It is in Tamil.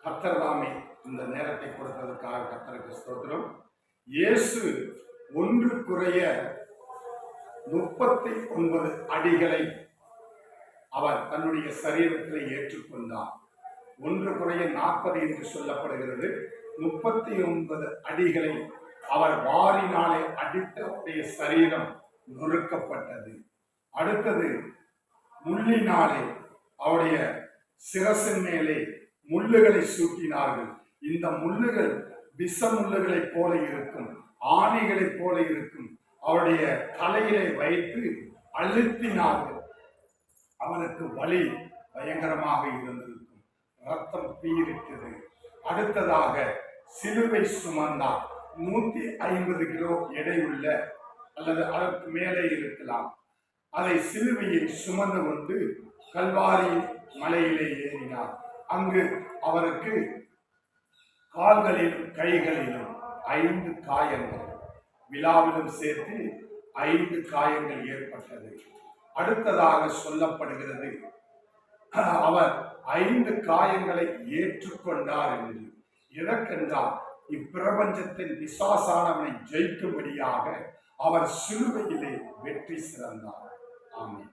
கர்த்தர் தாமே இந்த நேரத்தை கொடுத்ததற்காக கர்த்தருக்கு ஸ்தோத்திரம். இயேசு ஒன்று குறைய 39 அடிகளை அவர் தன்னுடைய சரீரத்தில் ஏற்றுக்கொண்டார். ஒன்று குறைய 40 என்று சொல்லப்படுகிறது. 39 அடிகளை அவர் வாரினாலே அடித்த அவருடைய சரீரம் நொறுக்கப்பட்டது. அடுத்தது முள்ளினாலே அவருடைய சிரசின் மேலே முள்ளுகளை சூட்டினார்கள். இந்த முள்ளுகள் விஷ முள்ளுகளைப் போல இருக்கும், ஆணிகளைப் போல இருக்கும். அவருடைய தலையிலே வைத்து அழுத்தினார்கள். அவனுக்கு வலி பயங்கரமாக இருந்திருக்கும், ரத்தம் பீரிட்டது. அடுத்ததாக சிலுவை சுமந்தார். 150 கிலோ எடையுள்ள அல்லது அதற்கு மேலே இருக்கலாம். அதை சிலுவையை சுமந்து கொண்டு கல்வாரி மலையிலே ஏறினார். அங்கு அவருக்கு கால்களிலும் கைகளிலும் 5 காயங்கள், விழாவிலும் சேர்த்து 5 காயங்கள் ஏற்பட்டது. அடுத்ததாக சொல்லப்படுகிறது, அவர் 5 காயங்களை ஏற்றுக்கொண்டார் என்று. எதற்கென்றால் இப்பிரபஞ்சத்தின் பிசாசானவனை ஜெயிக்கும்படியாக அவர் சிலுவையிலே வெற்றி சிறந்தார். ஆமென்.